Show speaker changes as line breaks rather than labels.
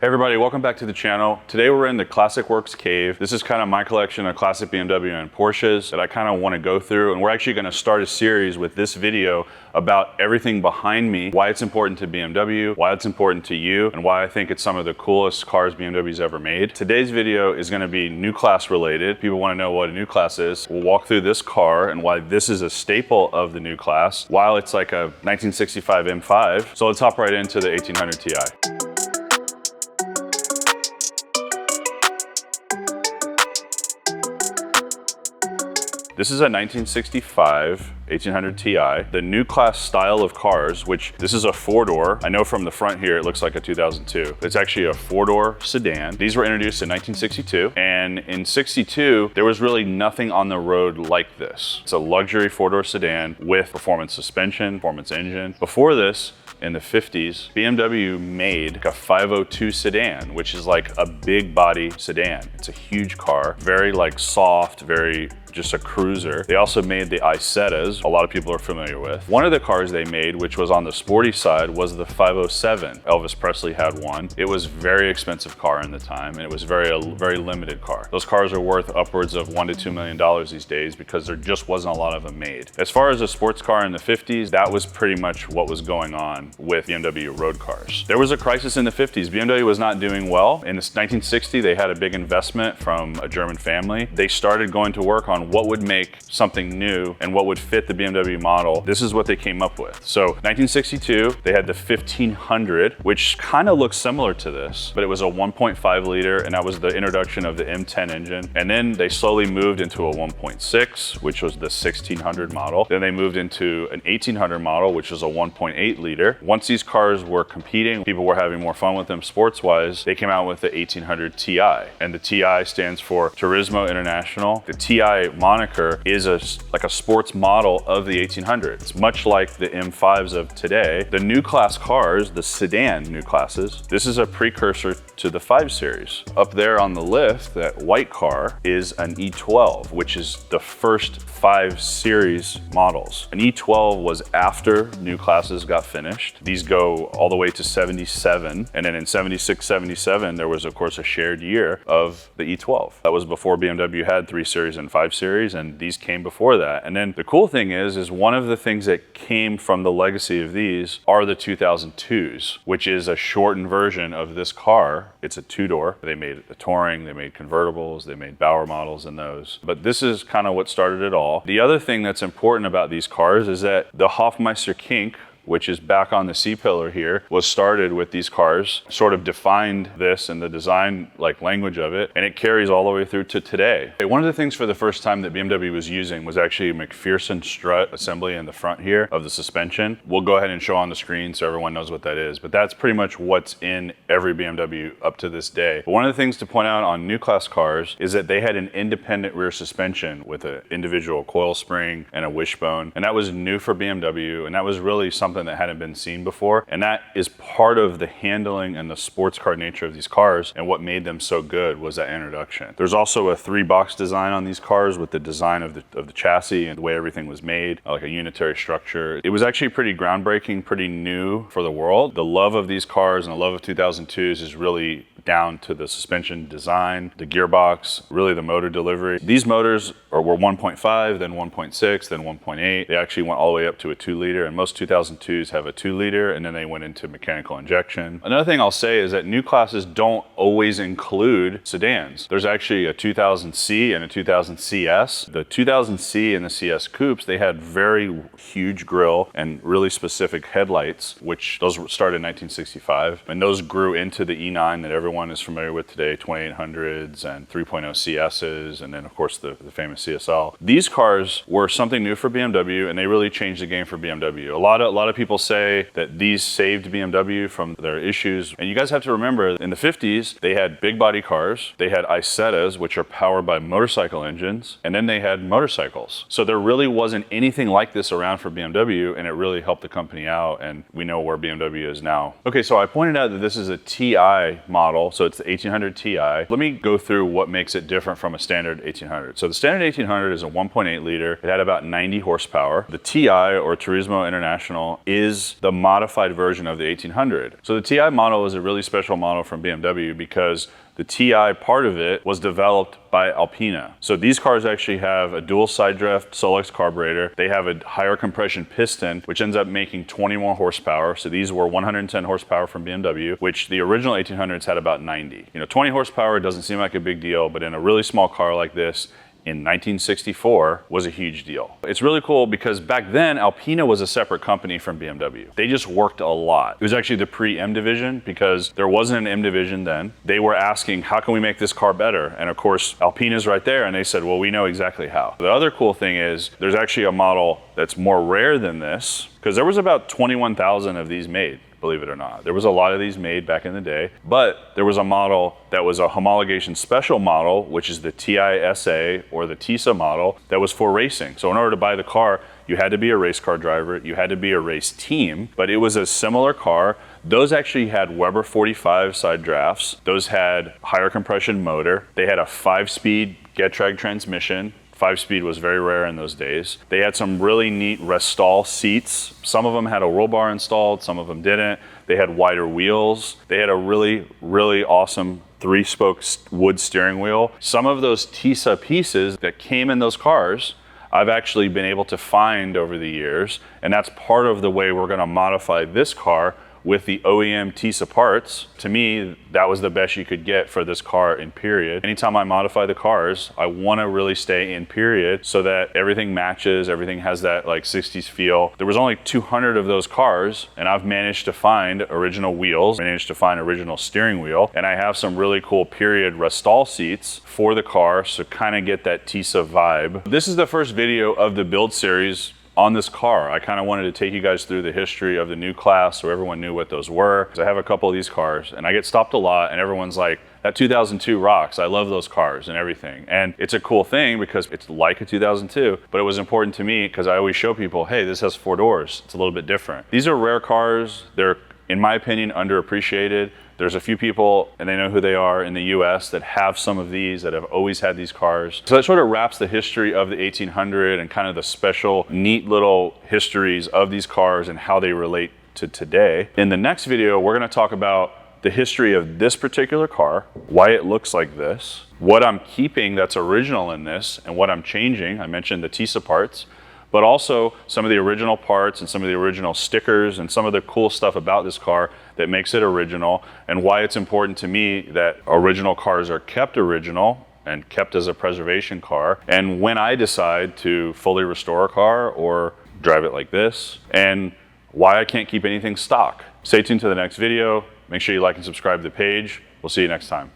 Hey everybody, welcome back to the channel. Today we're in the Classic Works cave. This is kind of my collection of classic BMW and Porsches that I kind of want to go through, and we're actually going to start a series with this video about everything behind me, why it's important to BMW, why it's important to you, and why I think it's some of the coolest cars BMW's ever made. Today's video is going to be new class related. People want to know what a new class is. We'll walk through this car and why this is a staple of the new class, while it's like a 1965 M5. So let's hop right into the 1800 Ti. This is a 1965 1800 Ti, the new class style of cars, which this is a four-door. I know from the front here, it looks like a 2002. It's actually a four-door sedan. These were introduced in 1962. And in 62, there was really nothing on the road like this. It's a luxury four-door sedan with performance suspension, performance engine. Before this, in the 50s, BMW made a 502 sedan, which is like a big body sedan. It's a huge car, very like soft, very just a cruiser. They also made the Isettas, a lot of people are familiar with. One of the cars they made, which was on the sporty side, was the 507. Elvis Presley had one. It was a very expensive car in the time, and it was a very limited car. Those cars are worth upwards of $1 to $2 million these days because there just wasn't a lot of them made. As far as a sports car in the 50s, that was pretty much what was going on with BMW road cars. There was a crisis in the 50s. BMW was not doing well. In 1960, they had a big investment from a German family. They started going to work on what would make something new and what would fit the BMW model. This is what they came up with. So 1962, they had the 1500, which kind of looks similar to this, but it was a 1.5 liter, and that was the introduction of the M10 engine. And then they slowly moved into a 1.6, which was the 1600 model. Then they moved into an 1800 model, which was a 1.8 liter. Once these cars were competing, people were having more fun with them sports-wise, they came out with the 1800 Ti. And the Ti stands for Turismo International. The Ti moniker is like a sports model of the 1800s, much like the M5s of today. The new class cars, the sedan new classes, this is a precursor to the 5 Series. Up there on the list, that white car is an E12, which is the first 5 Series models. An E12 was after new classes got finished. These go all the way to 77, and then in 76, 77, there was of course a shared year of the E12. That was before BMW had 3 Series and 5 Series, and these came before that. And then the cool thing is one of the things that came from the legacy of these are the 2002s, which is a shortened version of this car. It's a 2-door. They made a Touring, they made convertibles, they made Bauer models in those. But this is kind of what started it all. The other thing that's important about these cars is that the Hofmeister kink, which is back on the C-pillar here, was started with these cars, sort of defined this and the design like language of it, and it carries all the way through to today. One of the things for the first time that BMW was using was actually a McPherson strut assembly in the front here of the suspension. We'll go ahead and show on the screen so everyone knows what that is, but that's pretty much what's in every BMW up to this day. But one of the things to point out on new class cars is that they had an independent rear suspension with an individual coil spring and a wishbone, and that was new for BMW, and that was really something that hadn't been seen before, and that is part of the handling and the sports car nature of these cars, and what made them so good was that introduction. There's also a 3-box design on these cars with the design of the chassis and the way everything was made, like a unitary structure. It was actually pretty groundbreaking, pretty new for the world. The love of these cars and the love of 2002s is really down to the suspension design, the gearbox, really the motor delivery. These motors were 1.5, then 1.6, then 1.8. They actually went all the way up to a 2 liter, and most 2002s have a 2 liter, and then they went into mechanical injection. Another thing I'll say is that new classes don't always include sedans. There's actually a 2000C and a 2000CS. The 2000C and the CS coupes, they had very huge grille and really specific headlights, which those started in 1965, and those grew into the E9 that everyone is familiar with today, 2800s and 3.0 CSs, and then of course the famous CSL. These cars were something new for BMW, and they really changed the game for BMW. A lot of people say that these saved BMW from their issues, and you guys have to remember in the 50s they had big body cars, they had Isettas, which are powered by motorcycle engines, and then they had motorcycles. So there really wasn't anything like this around for BMW, and it really helped the company out, and we know where BMW is now. Okay, so I pointed out that this is a TI model model. So it's the 1800 Ti. Let me go through what makes it different from a standard 1800. So the standard 1800 is a 1.8 liter. It had about 90 horsepower. The Ti, or Turismo International, is the modified version of the 1800. So the Ti model is a really special model from BMW because the Ti part of it was developed by Alpina. So these cars actually have a dual side drift Solex carburetor. They have a higher compression piston, which ends up making 21 horsepower. So these were 110 horsepower from BMW, which the original 1800s had about 90. 20 horsepower doesn't seem like a big deal, but in a really small car like this, in 1964 was a huge deal. It's really cool because back then Alpina was a separate company from BMW. They just worked a lot. It was actually the pre-M division because there wasn't an M division then. They were asking, how can we make this car better? And of course, Alpina's right there and they said, well, we know exactly how. The other cool thing is there's actually a model that's more rare than this because there was about 21,000 of these made. Believe it or not. There was a lot of these made back in the day, but there was a model that was a homologation special model, which is the TISA or the TISA model that was for racing. So in order to buy the car, you had to be a race car driver, you had to be a race team, but it was a similar car. Those actually had Weber 45 side drafts. Those had higher compression motor. They had a 5-speed Getrag transmission. 5-speed was very rare in those days. They had some really neat Restall seats. Some of them had a roll bar installed, some of them didn't. They had wider wheels. They had a really, really awesome 3-spoke wood steering wheel. Some of those TISA pieces that came in those cars, I've actually been able to find over the years, and that's part of the way we're gonna modify this car with the OEM TISA parts. To me, that was the best you could get for this car in period. Anytime I modify the cars, I wanna really stay in period so that everything matches, everything has that like 60s feel. There was only 200 of those cars and I've managed to find original wheels, managed to find original steering wheel, and I have some really cool period Restall seats for the car, so kind of get that TISA vibe. This is the first video of the build series on this car. I kind of wanted to take you guys through the history of the new class so everyone knew what those were. I have a couple of these cars and I get stopped a lot and everyone's like, that 2002 rocks. I love those cars and everything. And it's a cool thing because it's like a 2002, but it was important to me because I always show people, hey, this has 4 doors. It's a little bit different. These are rare cars. They're, in my opinion, underappreciated. There's a few people, and they know who they are in the US, that have some of these, that have always had these cars. So that sort of wraps the history of the 1800 and kind of the special, neat little histories of these cars and how they relate to today. In the next video, we're gonna talk about the history of this particular car, why it looks like this, what I'm keeping that's original in this, and what I'm changing. I mentioned the TISA parts, but also some of the original parts and some of the original stickers and some of the cool stuff about this car that makes it original, and why it's important to me that original cars are kept original and kept as a preservation car, and when I decide to fully restore a car or drive it like this, and why I can't keep anything stock. Stay tuned to the next video. Make sure you like and subscribe to the page. We'll see you next time.